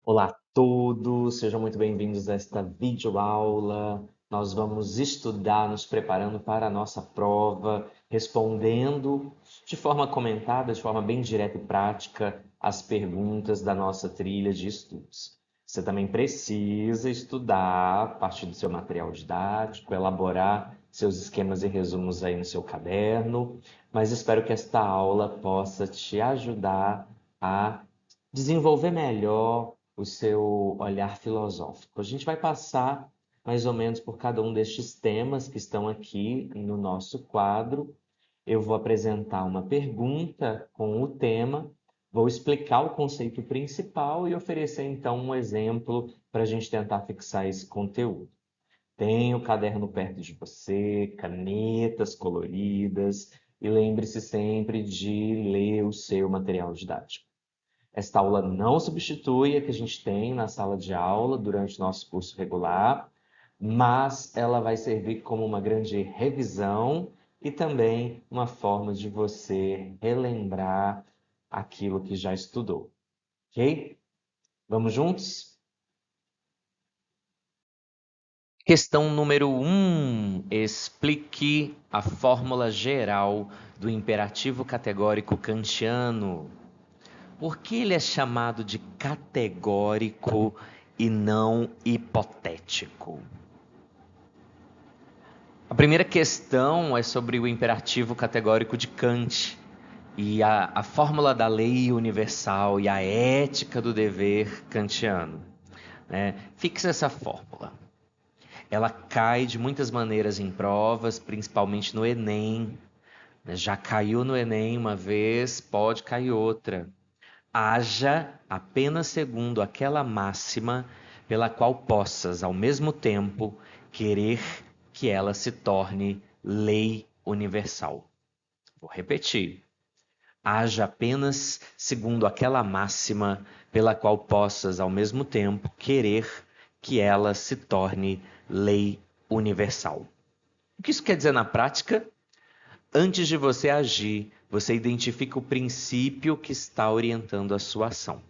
Olá a todos, sejam muito bem-vindos a esta videoaula. Nós vamos estudar, nos preparando para a nossa prova, respondendo de forma comentada, de forma bem direta e prática, as perguntas da nossa trilha de estudos. Você também precisa estudar a partir do seu material didático, elaborar seus esquemas e resumos aí no seu caderno, mas espero que esta aula possa te ajudar a desenvolver melhor o seu olhar filosófico. A gente vai passar mais ou menos por cada um destes temas que estão aqui no nosso quadro. Eu vou apresentar uma pergunta com o tema, vou explicar o conceito principal e oferecer então um exemplo para a gente tentar fixar esse conteúdo. Tenha o caderno perto de você, canetas coloridas e lembre-se sempre de ler o seu material didático. Esta aula não substitui a que a gente tem na sala de aula durante o nosso curso regular, mas ela vai servir como uma grande revisão e também uma forma de você relembrar aquilo que já estudou, ok? Vamos juntos? Questão número 1. Explique a fórmula geral do imperativo categórico kantiano. Por que ele é chamado de categórico e não hipotético? A primeira questão é sobre o imperativo categórico de Kant e a fórmula da lei universal e a ética do dever kantiano. Fixe essa fórmula. Ela cai de muitas maneiras em provas, principalmente no Enem. Já caiu no Enem uma vez, pode cair outra. Haja apenas segundo aquela máxima pela qual possas, ao mesmo tempo, querer que ela se torne lei universal. Vou repetir. Haja apenas segundo aquela máxima pela qual possas, ao mesmo tempo, querer que ela se torne lei universal. O que isso quer dizer na prática? Antes de você agir, você identifica o princípio que está orientando a sua ação.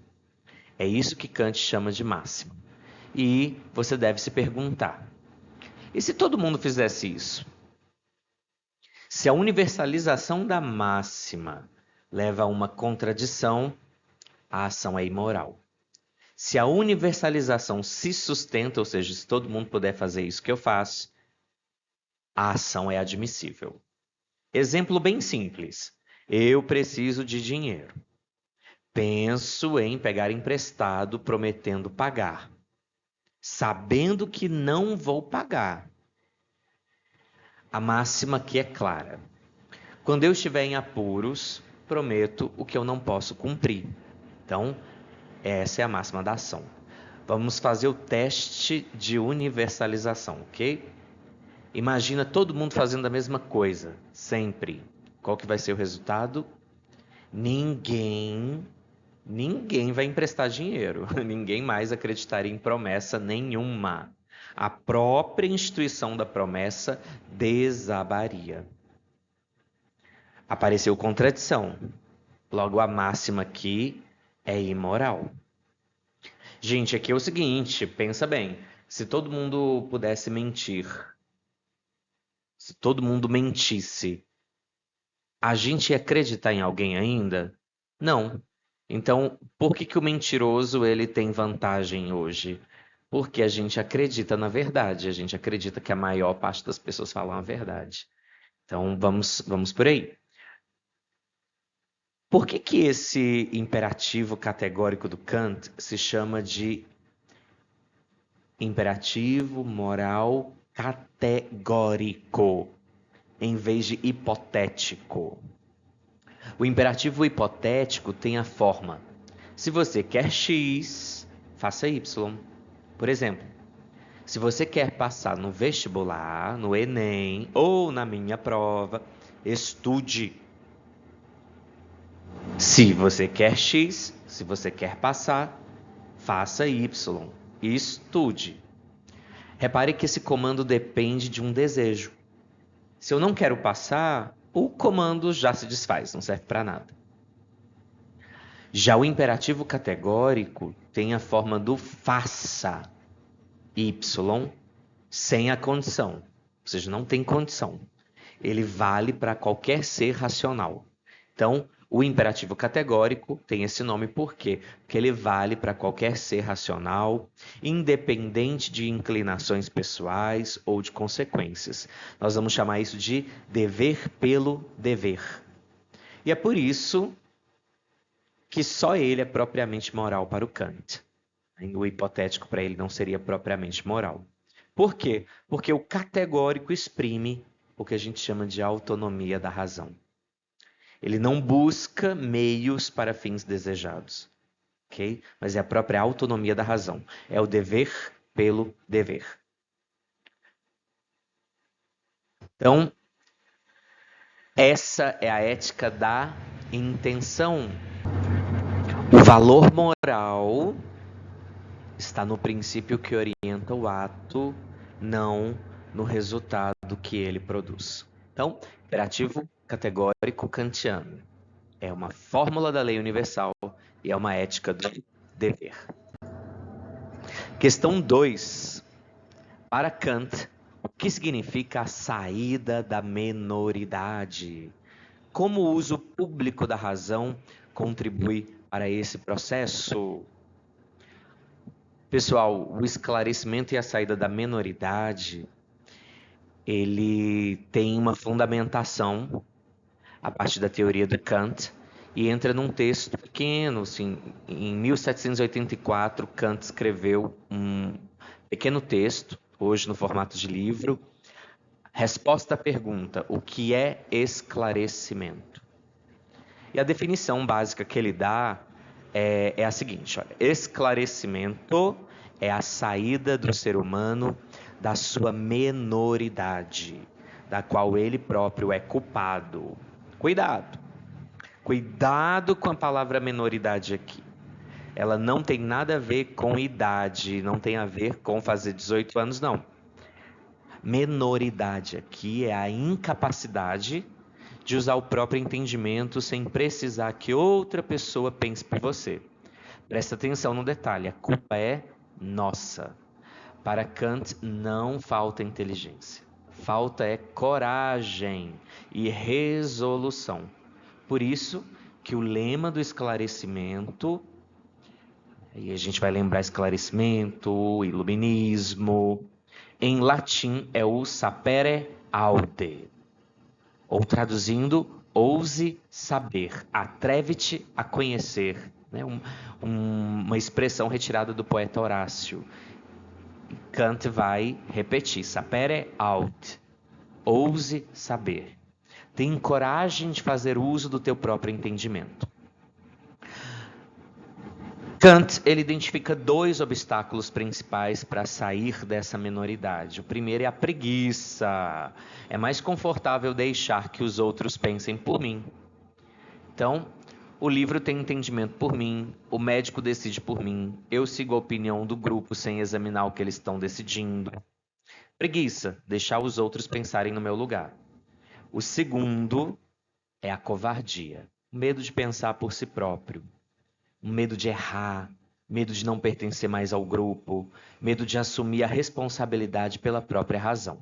É isso que Kant chama de máxima. E você deve se perguntar: e se todo mundo fizesse isso? Se a universalização da máxima leva a uma contradição, a ação é imoral. Se a universalização se sustenta, ou seja, se todo mundo puder fazer isso que eu faço, a ação é admissível. Exemplo bem simples. Eu preciso de dinheiro. Penso em pegar emprestado, prometendo pagar, sabendo que não vou pagar. A máxima aqui é clara. Quando eu estiver em apuros, prometo o que eu não posso cumprir. Então, essa é a máxima da ação. Vamos fazer o teste de universalização, ok? Imagina todo mundo fazendo a mesma coisa, sempre. Qual que vai ser o resultado? Ninguém vai emprestar dinheiro. Ninguém mais acreditaria em promessa nenhuma. A própria instituição da promessa desabaria. Apareceu contradição. Logo, a máxima aqui é imoral. Gente, aqui é o seguinte, pensa bem. Se todo mundo pudesse mentir, se todo mundo mentisse, a gente ia acreditar em alguém ainda? Não. Então, por que o mentiroso ele tem vantagem hoje? Porque a gente acredita na verdade, a gente acredita que a maior parte das pessoas falam a verdade. Então, vamos por aí. Por que esse imperativo categórico do Kant se chama de imperativo moral categórico, em vez de hipotético? O imperativo hipotético tem a forma: se você quer X, faça Y. Por exemplo, se você quer passar no vestibular, no Enem ou na minha prova, estude. Se você quer X, se você quer passar, faça Y. Estude. Repare que esse comando depende de um desejo. Se eu não quero passar, o comando já se desfaz, não serve para nada. Já o imperativo categórico tem a forma do faça, y, sem a condição, ou seja, não tem condição. Ele vale para qualquer ser racional. Então, o imperativo categórico tem esse nome por quê? Porque ele vale para qualquer ser racional, independente de inclinações pessoais ou de consequências. Nós vamos chamar isso de dever pelo dever. E é por isso que só ele é propriamente moral para o Kant. O hipotético para ele não seria propriamente moral. Por quê? Porque o categórico exprime o que a gente chama de autonomia da razão. Ele não busca meios para fins desejados, ok? Mas é a própria autonomia da razão. É o dever pelo dever. Então, essa é a ética da intenção. O valor moral está no princípio que orienta o ato, não no resultado que ele produz. Então, imperativo categórico kantiano é uma fórmula da lei universal e é uma ética do dever. Questão 2. Para Kant, o que significa a saída da menoridade? Como o uso público da razão contribui para esse processo? Pessoal, o esclarecimento e a saída da menoridade, ele tem uma fundamentação a partir da teoria do Kant e entra num texto pequeno, assim, em 1784, Kant escreveu um pequeno texto, hoje no formato de livro, resposta à pergunta, o que é esclarecimento? E a definição básica que ele dá é a seguinte, olha, esclarecimento é a saída do ser humano da sua menoridade, da qual ele próprio é culpado. Cuidado! Cuidado com a palavra menoridade aqui. Ela não tem nada a ver com idade, não tem a ver com fazer 18 anos, não. Menoridade aqui é a incapacidade de usar o próprio entendimento sem precisar que outra pessoa pense por você. Presta atenção no detalhe, a culpa é nossa. Para Kant não falta inteligência, falta é coragem e resolução. Por isso que o lema do esclarecimento, e a gente vai lembrar esclarecimento, iluminismo, em latim é o sapere aude, ou traduzindo, ouse saber, atreve-te a conhecer, né? Uma expressão retirada do poeta Horácio. Kant vai repetir, sapere aude, ouse saber. Tem coragem de fazer uso do teu próprio entendimento. Kant, ele identifica 2 obstáculos principais para sair dessa menoridade. O primeiro é a preguiça. É mais confortável deixar que os outros pensem por mim. Então, o livro tem entendimento por mim, o médico decide por mim, eu sigo a opinião do grupo sem examinar o que eles estão decidindo. Preguiça, deixar os outros pensarem no meu lugar. O segundo é a covardia, o medo de pensar por si próprio, o medo de errar, medo de não pertencer mais ao grupo, medo de assumir a responsabilidade pela própria razão.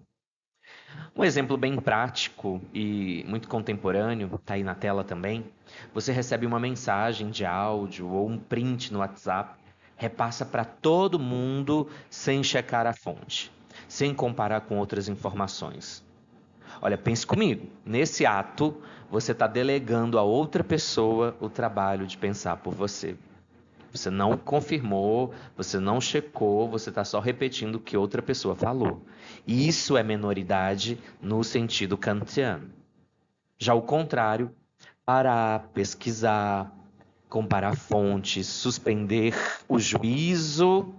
Um exemplo bem prático e muito contemporâneo, está aí na tela também, você recebe uma mensagem de áudio ou um print no WhatsApp, repassa para todo mundo sem checar a fonte, sem comparar com outras informações. Olha, pense comigo, nesse ato você está delegando a outra pessoa o trabalho de pensar por você. Você não confirmou, você não checou, você está só repetindo o que outra pessoa falou. E isso é menoridade no sentido kantiano. Já o contrário, parar, pesquisar, comparar fontes, suspender o juízo,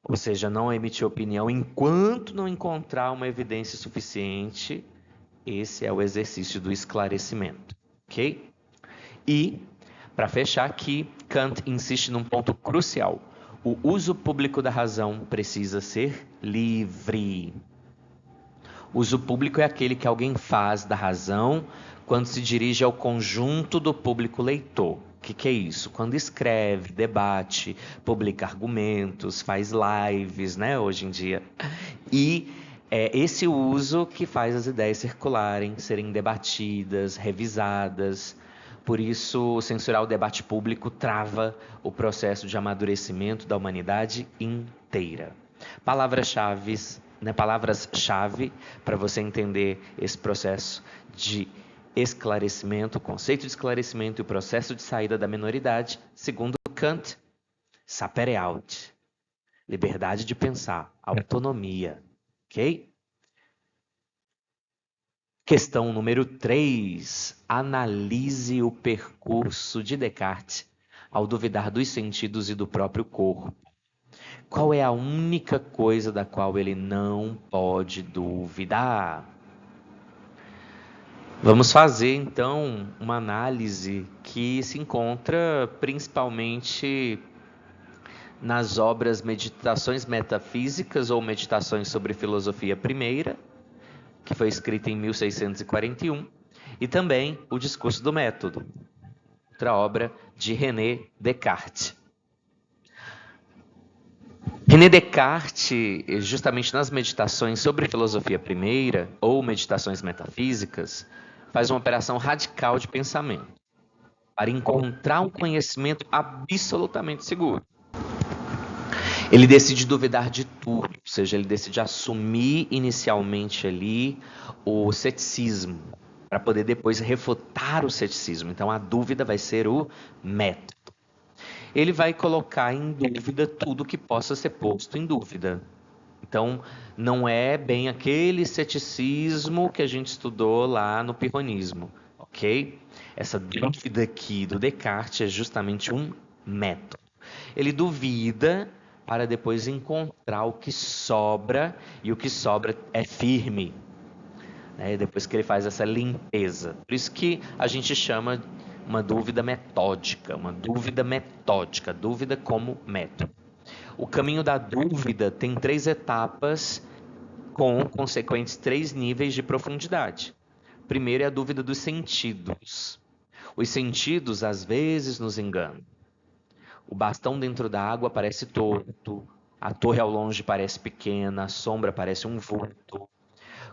ou seja, não emitir opinião enquanto não encontrar uma evidência suficiente, esse é o exercício do esclarecimento, ok? E, para fechar aqui, Kant insiste num ponto crucial. O uso público da razão precisa ser livre. O uso público é aquele que alguém faz da razão quando se dirige ao conjunto do público leitor, que é isso? Quando escreve, debate, publica argumentos, faz lives, né, hoje em dia. E é esse uso que faz as ideias circularem, serem debatidas, revisadas. Por isso, censurar o debate público trava o processo de amadurecimento da humanidade inteira. Palavras-chave, né, palavras-chave para você entender esse processo de esclarecimento, o conceito de esclarecimento e o processo de saída da minoridade, segundo Kant, sapere aude, liberdade de pensar, autonomia, ok? Questão número 3. Analise o percurso de Descartes ao duvidar dos sentidos e do próprio corpo. Qual é a única coisa da qual ele não pode duvidar? Vamos fazer então uma análise que se encontra principalmente nas obras Meditações Metafísicas ou Meditações sobre Filosofia Primeira, que foi escrita em 1641, e também O Discurso do Método, outra obra de René Descartes. René Descartes, justamente nas Meditações sobre Filosofia Primeira ou Meditações Metafísicas, faz uma operação radical de pensamento para encontrar um conhecimento absolutamente seguro. Ele decide duvidar de tudo, ou seja, ele decide assumir inicialmente ali o ceticismo, para poder depois refutar o ceticismo. Então a dúvida vai ser o método. Ele vai colocar em dúvida tudo que possa ser posto em dúvida. Então não é bem aquele ceticismo que a gente estudou lá no pirronismo, ok? Essa dúvida aqui do Descartes é justamente um método. Ele duvida para depois encontrar o que sobra, e o que sobra é firme, né? Depois que ele faz essa limpeza. Por isso que a gente chama uma dúvida metódica, dúvida como método. O caminho da dúvida tem 3 etapas com consequentes 3 níveis de profundidade. Primeiro é a dúvida dos sentidos. Os sentidos às vezes nos enganam. O bastão dentro da água parece torto, a torre ao longe parece pequena, a sombra parece um vulto.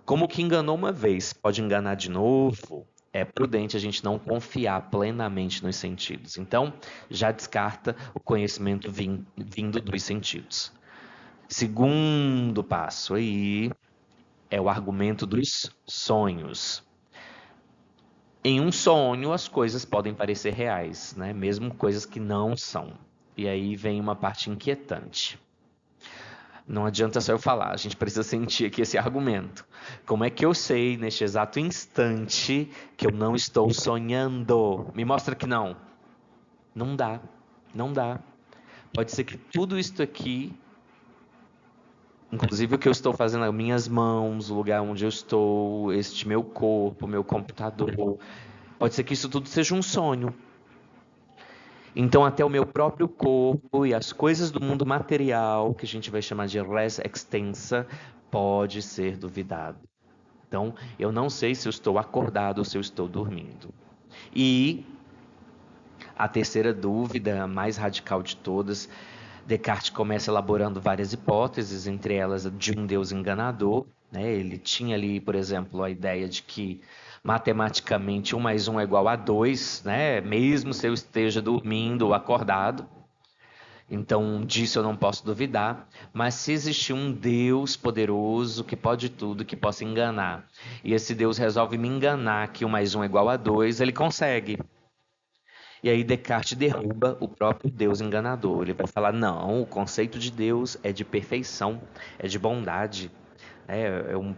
Como que enganou uma vez, pode enganar de novo? É prudente a gente não confiar plenamente nos sentidos. Então, já descarta o conhecimento vindo dos sentidos. Segundo passo aí é o argumento dos sonhos. Em um sonho, as coisas podem parecer reais, né? Mesmo coisas que não são. E aí vem uma parte inquietante. Não adianta só eu falar, a gente precisa sentir aqui esse argumento. Como é que eu sei, neste exato instante, que eu não estou sonhando? Me mostra que não. Não dá, não dá. Pode ser que tudo isto aqui, inclusive o que eu estou fazendo, as minhas mãos, o lugar onde eu estou, este meu corpo, meu computador, pode ser que isso tudo seja um sonho. Então, até o meu próprio corpo e as coisas do mundo material, que a gente vai chamar de res extensa, pode ser duvidado. Então, eu não sei se eu estou acordado ou se eu estou dormindo. E a terceira dúvida, a mais radical de todas, Descartes começa elaborando várias hipóteses, entre elas de um Deus enganador, né? Ele tinha ali, por exemplo, a ideia de que matematicamente 1 mais 1 é igual a 2, né? Mesmo se eu esteja dormindo ou acordado. Então, disso eu não posso duvidar. Mas se existir um Deus poderoso que pode tudo, que possa enganar, e esse Deus resolve me enganar que 1 mais 1 é igual a 2, ele consegue. E aí Descartes derruba o próprio Deus enganador. Ele vai falar, não, o conceito de Deus é de perfeição, é de bondade. É um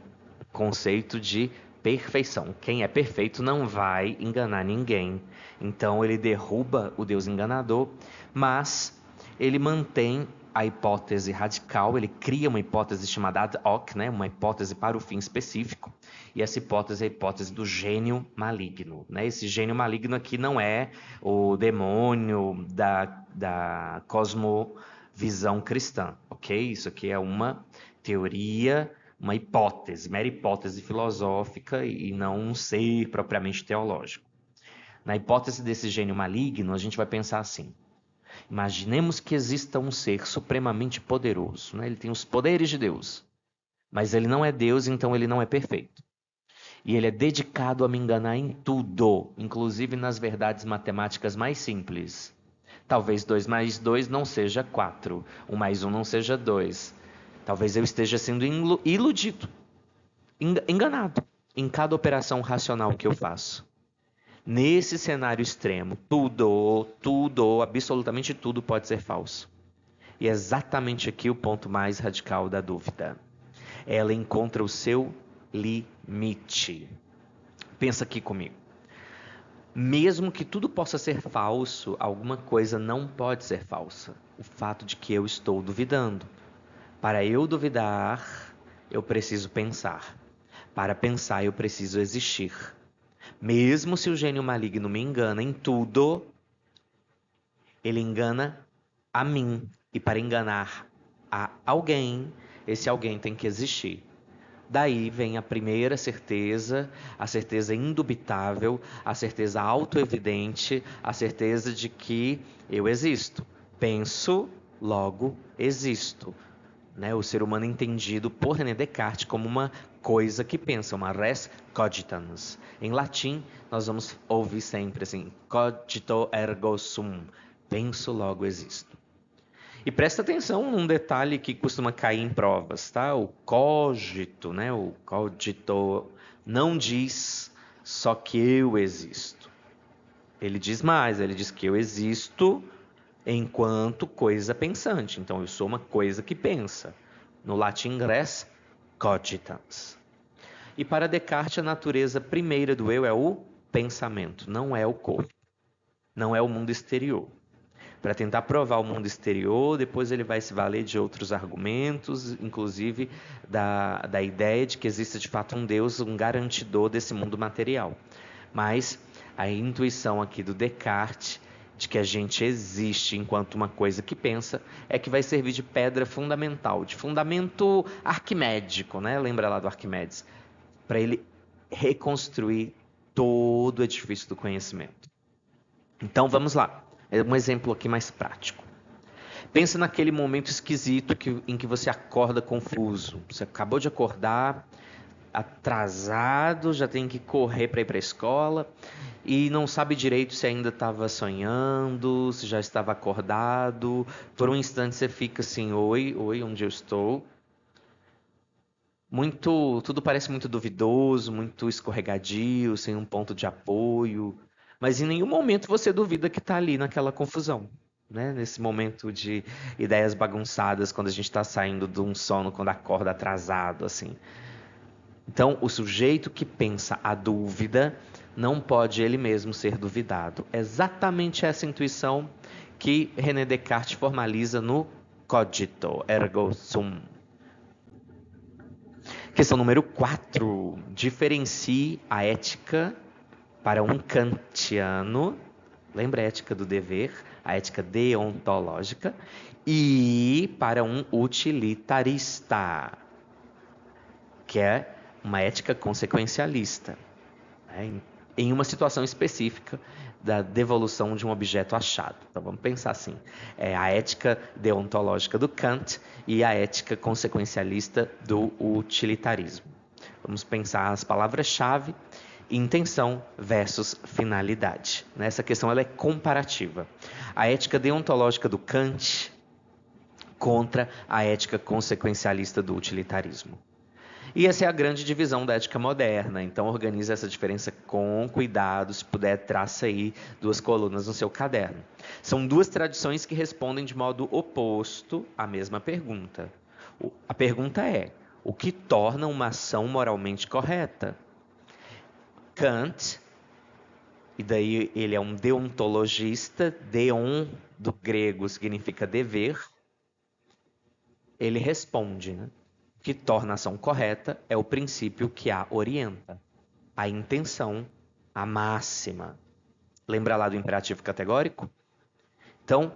conceito de perfeição. Quem é perfeito não vai enganar ninguém. Então ele derruba o Deus enganador, mas ele mantém a hipótese radical, ele cria uma hipótese chamada ad hoc, né? Uma hipótese para o fim específico, e essa hipótese é a hipótese do gênio maligno, né? Esse gênio maligno aqui não é o demônio da cosmovisão cristã, ok? Isso aqui é uma teoria, uma hipótese, mera hipótese filosófica e não um ser propriamente teológico. Na hipótese desse gênio maligno, a gente vai pensar assim: imaginemos que exista um ser supremamente poderoso, né? Ele tem os poderes de Deus, mas ele não é Deus, então ele não é perfeito. E ele é dedicado a me enganar em tudo, inclusive nas verdades matemáticas mais simples. Talvez 2 mais 2 não seja 4, 1 mais 1 não seja 2. Talvez eu esteja sendo iludido, enganado em cada operação racional que eu faço. Nesse cenário extremo, tudo, absolutamente tudo pode ser falso. E é exatamente aqui o ponto mais radical da dúvida. Ela encontra o seu limite. Pensa aqui comigo. Mesmo que tudo possa ser falso, alguma coisa não pode ser falsa. O fato de que eu estou duvidando. Para eu duvidar, eu preciso pensar. Para pensar, eu preciso existir. Mesmo se o gênio maligno me engana em tudo, ele engana a mim. E para enganar a alguém, esse alguém tem que existir. Daí vem a primeira certeza, a certeza indubitável, a certeza autoevidente, a certeza de que eu existo. Penso, logo existo. Né? O ser humano entendido por René Descartes como uma coisa que pensa, uma res cogitans. Em latim, nós vamos ouvir sempre assim, cogito ergo sum. Penso, logo existo. E presta atenção num detalhe que costuma cair em provas, tá? O cogito, né? O cogito não diz só que eu existo. Ele diz mais, ele diz que eu existo enquanto coisa pensante. Então eu sou uma coisa que pensa. No latim res cogitans. E para Descartes a natureza primeira do eu é o pensamento, não é o corpo, não é o mundo exterior. Para tentar provar o mundo exterior, depois ele vai se valer de outros argumentos, inclusive da ideia de que existe de fato um Deus, um garantidor desse mundo material. Mas a intuição aqui do Descartes, de que a gente existe enquanto uma coisa que pensa, é que vai servir de pedra fundamental, de fundamento arquimédico, né? Lembra lá do Arquimedes? Para ele reconstruir todo o edifício do conhecimento. Então vamos lá. É um exemplo aqui mais prático. Pensa naquele momento esquisito em que você acorda confuso. Você acabou de acordar, atrasado, já tem que correr para ir para a escola e não sabe direito se ainda estava sonhando, se já estava acordado. Por um instante você fica assim, oi, onde eu estou? Tudo parece muito duvidoso, muito escorregadio, sem um ponto de apoio. Mas em nenhum momento você duvida que está ali naquela confusão, né? Nesse momento de ideias bagunçadas, quando a gente está saindo de um sono, quando acorda atrasado, assim. Então, o sujeito que pensa a dúvida não pode ele mesmo ser duvidado. É exatamente essa intuição que René Descartes formaliza no cogito ergo sum. Questão número 4. Diferencie a ética para um kantiano, lembra a ética do dever, a ética deontológica, e para um utilitarista, que é uma ética consequencialista, né? Em uma situação específica da devolução de um objeto achado. Então vamos pensar assim, a ética deontológica do Kant e a ética consequencialista do utilitarismo. Vamos pensar as palavras-chave: intenção versus finalidade. Essa questão ela é comparativa. A ética deontológica do Kant contra a ética consequencialista do utilitarismo. E essa é a grande divisão da ética moderna. Então organize essa diferença com cuidado. Se puder, traça aí 2 colunas no seu caderno. São 2 tradições que respondem de modo oposto à mesma pergunta. A pergunta é: o que torna uma ação moralmente correta? Kant, e daí ele é um deontologista, deon do grego significa dever, ele responde, né? O que torna a ação correta é o princípio que a orienta, a intenção, a máxima. Lembra lá do imperativo categórico? Então,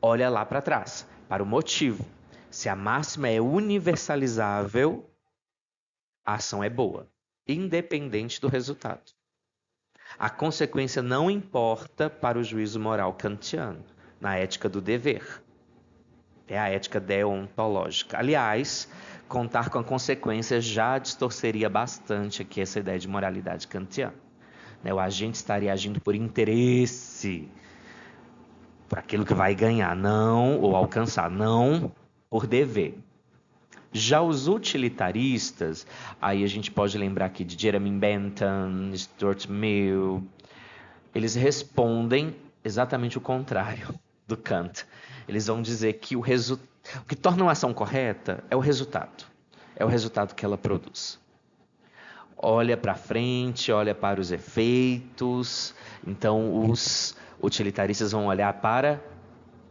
olha lá para trás, para o motivo. Se a máxima é universalizável, a ação é boa, independente do resultado. A consequência não importa para o juízo moral kantiano, na ética do dever. É a ética deontológica. Aliás, contar com a consequência já distorceria bastante aqui essa ideia de moralidade kantiana. O agente estaria agindo por interesse, por aquilo que vai ganhar, não, ou alcançar, não por dever. Já os utilitaristas, aí a gente pode lembrar aqui de Jeremy Bentham, Stuart Mill, eles respondem exatamente o contrário do Kant. Eles vão dizer que o que torna uma ação correta é o resultado. É o resultado que ela produz. Olha para frente, olha para os efeitos. Então, os utilitaristas vão olhar para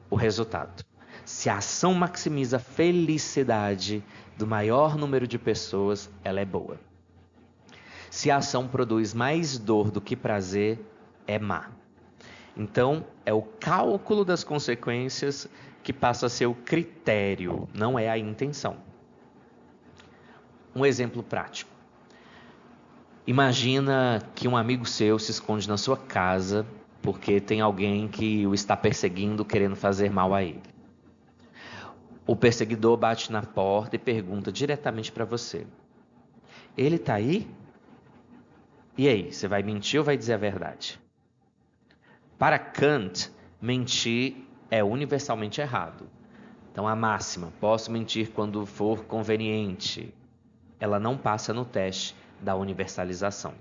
o resultado. Se a ação maximiza a felicidade do maior número de pessoas, ela é boa. Se a ação produz mais dor do que prazer, é má. Então, é o cálculo das consequências que passa a ser o critério, não é a intenção. Um exemplo prático. Imagina que um amigo seu se esconde na sua casa porque tem alguém que o está perseguindo, querendo fazer mal a ele. O perseguidor bate na porta e pergunta diretamente para você: ele está aí? E aí, você vai mentir ou vai dizer a verdade? Para Kant, mentir é universalmente errado. Então, a máxima, posso mentir quando for conveniente, ela não passa no teste da universalização.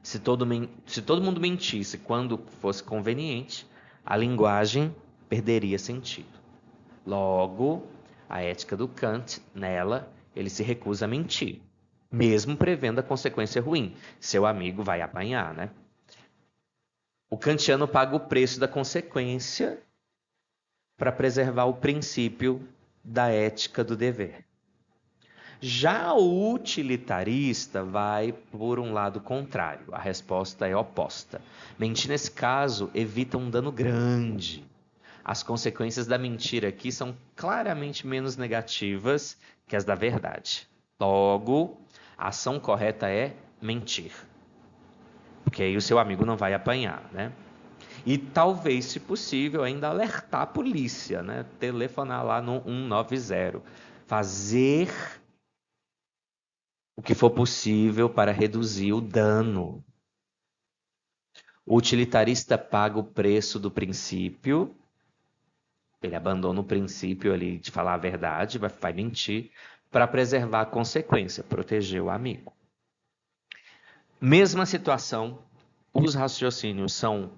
Se todo mundo mentisse quando fosse conveniente, a linguagem perderia sentido. Logo, a ética do Kant, nela, ele se recusa a mentir, mesmo prevendo a consequência ruim. Seu amigo vai apanhar, né? O kantiano paga o preço da consequência para preservar o princípio da ética do dever. Já o utilitarista vai por um lado contrário. A resposta é oposta. Mentir, nesse caso, evita um dano grande. As consequências da mentira aqui são claramente menos negativas que as da verdade. Logo, a ação correta é mentir. Porque aí o seu amigo não vai apanhar, né? E talvez, se possível, ainda alertar a polícia, né? Telefonar lá no 190. Fazer o que for possível para reduzir o dano. O utilitarista paga o preço do princípio. Ele abandona o princípio ali de falar a verdade, vai mentir, para preservar a consequência, proteger o amigo. Mesma situação, os raciocínios são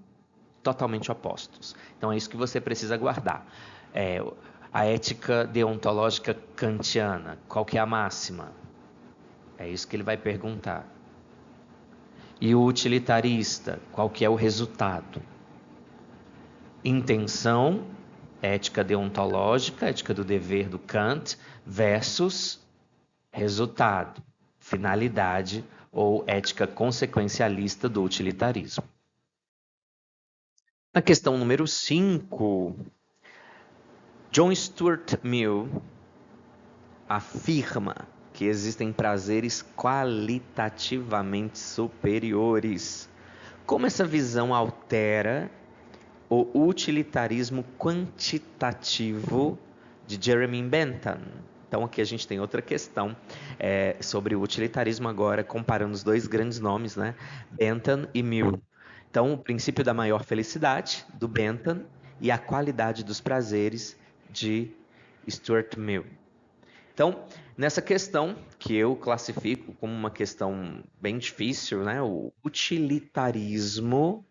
totalmente opostos. Então é isso que você precisa guardar. A ética deontológica kantiana, qual que é a máxima? É isso que ele vai perguntar. E o utilitarista, qual que é o resultado? Intenção, ética deontológica, ética do dever do Kant, versus resultado, finalidade ou ética consequencialista do utilitarismo. Na questão número 5, John Stuart Mill afirma que existem prazeres qualitativamente superiores. Como essa visão altera o utilitarismo quantitativo de Jeremy Bentham? Então aqui a gente tem outra questão sobre o utilitarismo agora, comparando os dois grandes nomes, né? Bentham e Mill. Então, o princípio da maior felicidade, do Bentham, e a qualidade dos prazeres, de Stuart Mill. Então, nessa questão, que eu classifico como uma questão bem difícil, né? O utilitarismo,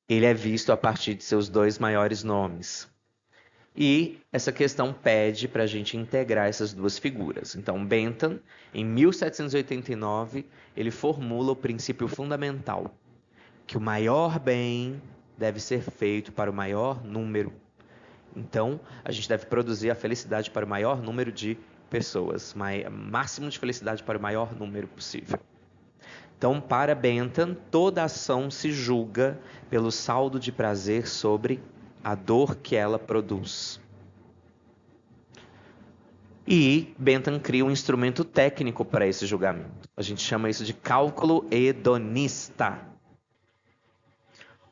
ele é visto a partir de seus dois maiores nomes. E essa questão pede para a gente integrar essas duas figuras. Então, Bentham, em 1789, ele formula o princípio fundamental, que o maior bem deve ser feito para o maior número. Então, a gente deve produzir a felicidade para o maior número de pessoas, máximo de felicidade para o maior número possível. Então, para Bentham, toda ação se julga pelo saldo de prazer sobre a dor que ela produz. E Bentham cria um instrumento técnico para esse julgamento. A gente chama isso de cálculo hedonista.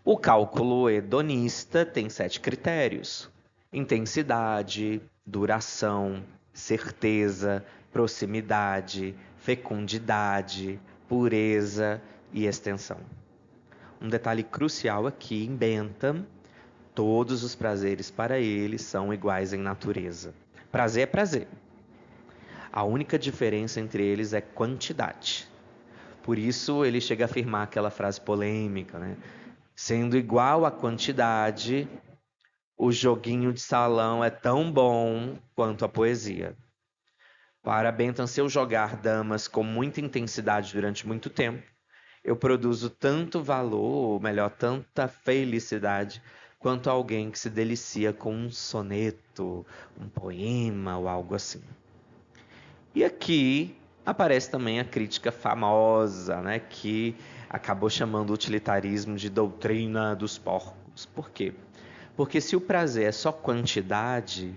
O cálculo hedonista tem 7 critérios: intensidade, duração, certeza, proximidade, fecundidade, pureza e extensão. Um detalhe crucial aqui em Bentham: todos os prazeres para ele são iguais em natureza. Prazer é prazer. A única diferença entre eles é quantidade. Por isso ele chega a afirmar aquela frase polêmica, né? Sendo igual a quantidade, o joguinho de salão é tão bom quanto a poesia. Para Bentham, se eu jogar damas com muita intensidade durante muito tempo, eu produzo tanto valor, ou melhor, tanta felicidade, quanto alguém que se delicia com um soneto, um poema ou algo assim. E aqui aparece também a crítica famosa, né, que acabou chamando o utilitarismo de doutrina dos porcos. Por quê? Porque se o prazer é só quantidade,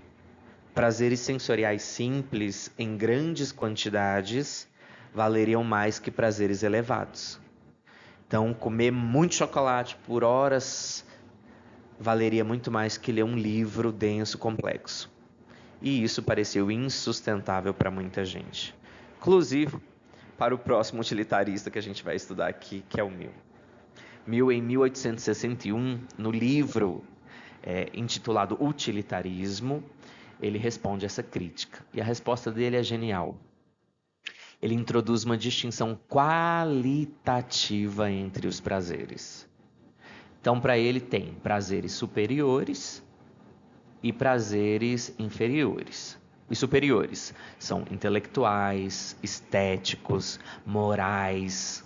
prazeres sensoriais simples em grandes quantidades valeriam mais que prazeres elevados. Então, comer muito chocolate por horas valeria muito mais que ler um livro denso, complexo. E isso pareceu insustentável para muita gente. Inclusive, para o próximo utilitarista que a gente vai estudar aqui, que é o Mill. Mill, em 1861, no livro intitulado Utilitarismo, ele responde essa crítica. E a resposta dele é genial. Ele introduz uma distinção qualitativa entre os prazeres. Então, para ele, tem prazeres superiores e prazeres inferiores. Os superiores são intelectuais, estéticos, morais,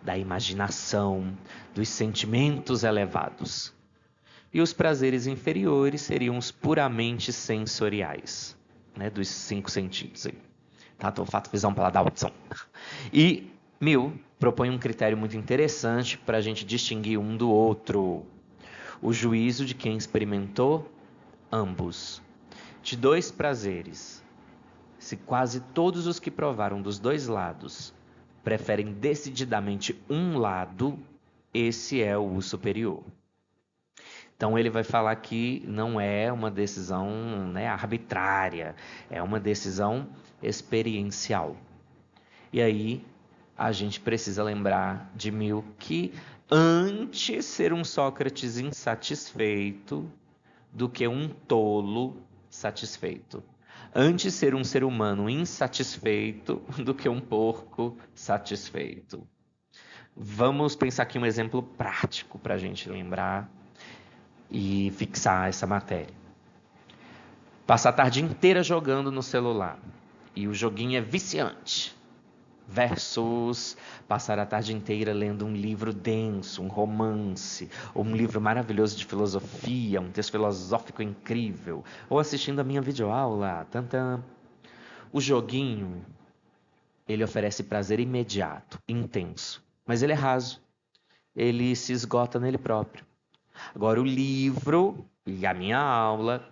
da imaginação, dos sentimentos elevados. E os prazeres inferiores seriam os puramente sensoriais, né, dos 5 sentidos. Tato, olfato, visão, paladar, audição. E Mill propõe um critério muito interessante para a gente distinguir um do outro: o juízo de quem experimentou ambos. De 2 prazeres, se quase todos os que provaram dos 2 lados preferem decididamente um lado, esse é o superior. Então ele vai falar que não é uma decisão, né, arbitrária, é uma decisão experiencial. E aí a gente precisa lembrar de Mill que antes ser um Sócrates insatisfeito do que um tolo satisfeito. Antes ser um ser humano insatisfeito do que um porco satisfeito. Vamos pensar aqui um exemplo prático para a gente lembrar e fixar essa matéria. Passa a tarde inteira jogando no celular e o joguinho é viciante. Versus passar a tarde inteira lendo um livro denso, um romance, ou um livro maravilhoso de filosofia, um texto filosófico incrível, ou assistindo a minha videoaula. Tantã. O joguinho, ele oferece prazer imediato, intenso, mas ele é raso, ele se esgota nele próprio. Agora, o livro e a minha aula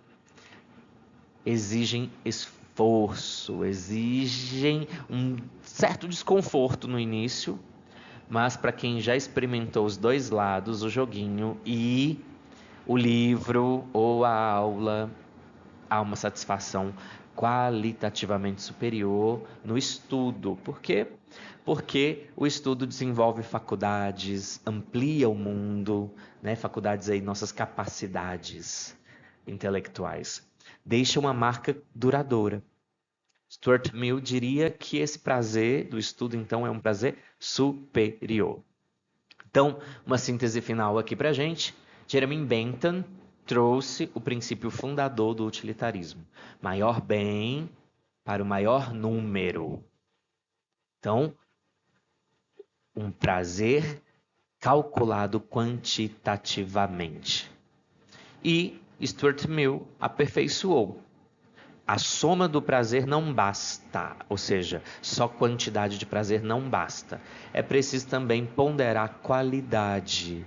exigem esforço, exigem um certo desconforto no início, mas para quem já experimentou os 2 lados, o joguinho e o livro ou a aula, há uma satisfação qualitativamente superior no estudo. Por quê? Porque o estudo desenvolve faculdades, amplia o mundo, né? Faculdades aí, nossas capacidades intelectuais. Deixa uma marca duradoura. Stuart Mill diria que esse prazer do estudo, então, é um prazer superior. Então, uma síntese final aqui para a gente. Jeremy Bentham trouxe o princípio fundador do utilitarismo. Maior bem para o maior número. Então, um prazer calculado quantitativamente. E Stuart Mill aperfeiçoou. A soma do prazer não basta, ou seja, só quantidade de prazer não basta. É preciso também ponderar a qualidade,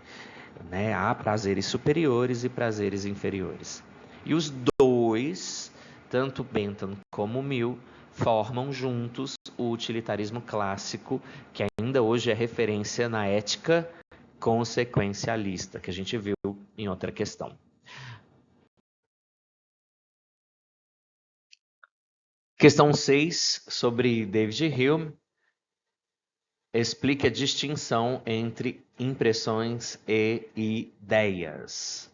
né? Há prazeres superiores e prazeres inferiores. E os 2 tanto Bentham como Mill formam juntos o utilitarismo clássico, que ainda hoje é referência na ética consequencialista, que a gente viu em outra questão. Questão 6, sobre David Hume, explica a distinção entre impressões e ideias.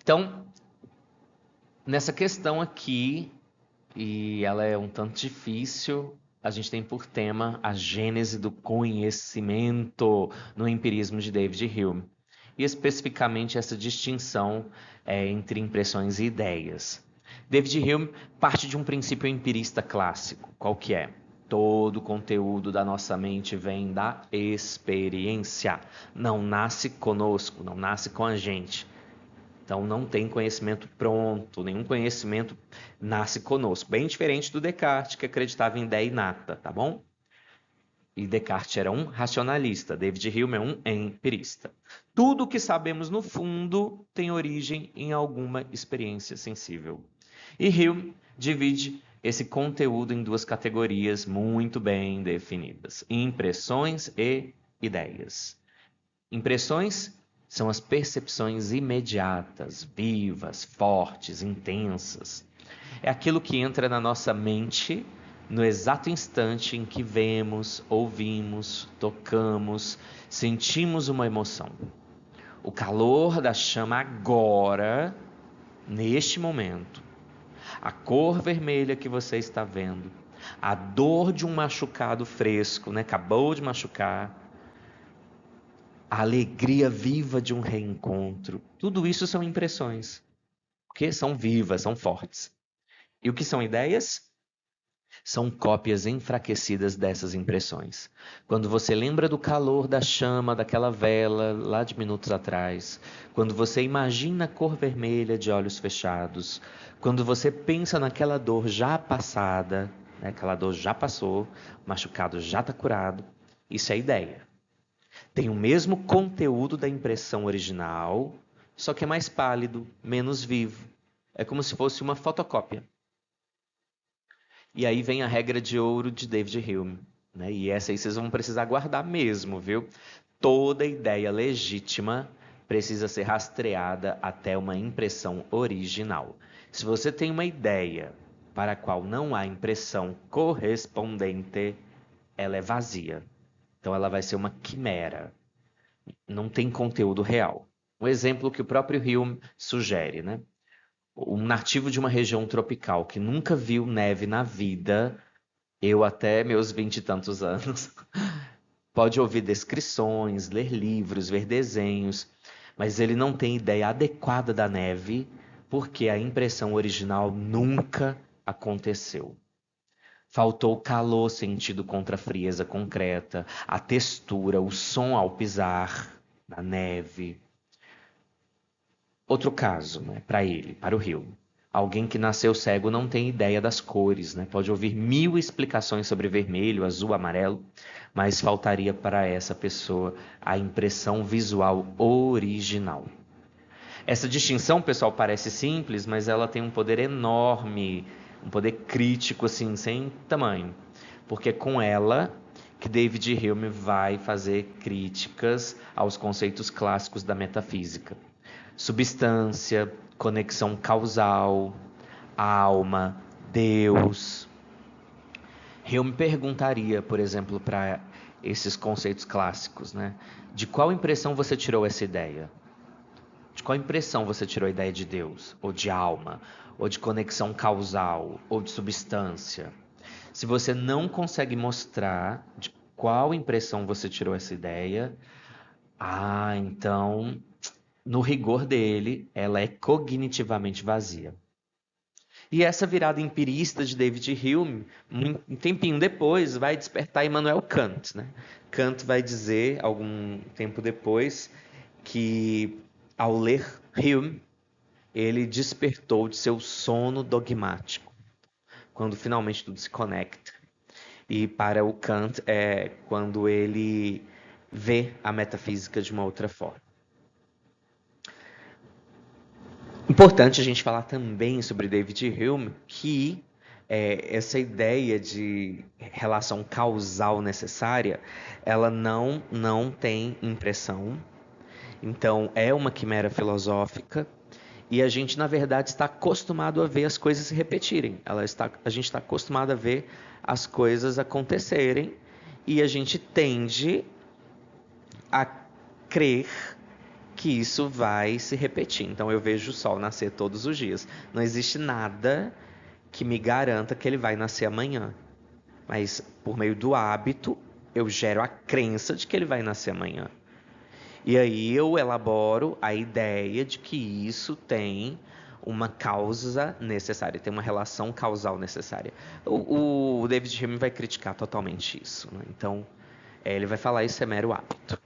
Então, nessa questão aqui, e ela é um tanto difícil, a gente tem por tema a gênese do conhecimento no empirismo de David Hume, e especificamente essa distinção entre impressões e ideias. David Hume parte de um princípio empirista clássico, qual que é? Todo o conteúdo da nossa mente vem da experiência, não nasce conosco, não nasce com a gente. Então não tem conhecimento pronto, nenhum conhecimento nasce conosco. Bem diferente do Descartes, que acreditava em ideia inata, tá bom? E Descartes era um racionalista, David Hume é um empirista. Tudo o que sabemos no fundo tem origem em alguma experiência sensível. E Hume divide esse conteúdo em duas categorias muito bem definidas: impressões e ideias. Impressões são as percepções imediatas, vivas, fortes, intensas. É aquilo que entra na nossa mente no exato instante em que vemos, ouvimos, tocamos, sentimos uma emoção. O calor da chama agora, neste momento, a cor vermelha que você está vendo, a dor de um machucado fresco, né? Acabou de machucar, a alegria viva de um reencontro, tudo isso são impressões, porque são vivas, são fortes. E o que são ideias? São cópias enfraquecidas dessas impressões. Quando você lembra do calor da chama daquela vela lá de minutos atrás, quando você imagina a cor vermelha de olhos fechados, quando você pensa naquela dor já passada, né, aquela dor já passou, o machucado já está curado, isso é ideia. Tem o mesmo conteúdo da impressão original, só que é mais pálido, menos vivo. É como se fosse uma fotocópia. E aí vem a regra de ouro de David Hume, né? E essa aí vocês vão precisar guardar mesmo, viu? Toda ideia legítima precisa ser rastreada até uma impressão original. Se você tem uma ideia para a qual não há impressão correspondente, ela é vazia. Então ela vai ser uma quimera. Não tem conteúdo real. Um exemplo que o próprio Hume sugere, né? Um nativo de uma região tropical que nunca viu neve na vida, eu até meus 20 e tantos anos, pode ouvir descrições, ler livros, ver desenhos, mas ele não tem ideia adequada da neve, porque a impressão original nunca aconteceu. Faltou o calor sentido contra a frieza concreta, a textura, o som ao pisar na neve. Outro caso, né, para ele, para o Rio. Alguém que nasceu cego não tem ideia das cores, né? Pode ouvir 1000 explicações sobre vermelho, azul, amarelo, mas faltaria para essa pessoa a impressão visual original. Essa distinção, pessoal, parece simples, mas ela tem um poder enorme, um poder crítico, assim, sem tamanho. Porque é com ela que David Hume vai fazer críticas aos conceitos clássicos da metafísica. Substância, conexão causal, alma, Deus. Hume perguntaria, por exemplo, para esses conceitos clássicos, né? De qual impressão você tirou essa ideia? De qual impressão você tirou a ideia de Deus? Ou de alma? Ou de conexão causal? Ou de substância? Se você não consegue mostrar de qual impressão você tirou essa ideia, então no rigor dele, ela é cognitivamente vazia. E essa virada empirista de David Hume, um tempinho depois, vai despertar Immanuel Kant, né? Kant vai dizer, algum tempo depois, que ao ler Hume, ele despertou de seu sono dogmático, quando finalmente tudo se conecta. E para o Kant é quando ele vê a metafísica de uma outra forma. Importante a gente falar também sobre David Hume, que essa ideia de relação causal necessária, ela não tem impressão. Então, é uma quimera filosófica e a gente, na verdade, está acostumado a ver as coisas se repetirem. A gente está acostumado a ver as coisas acontecerem e a gente tende a crer que isso vai se repetir. Então, eu vejo o sol nascer todos os dias. Não existe nada que me garanta que ele vai nascer amanhã. Mas, por meio do hábito, eu gero a crença de que ele vai nascer amanhã. E aí eu elaboro a ideia de que isso tem uma causa necessária, tem uma relação causal necessária. O David Hume vai criticar totalmente isso, né? Então, ele vai falar isso é mero hábito.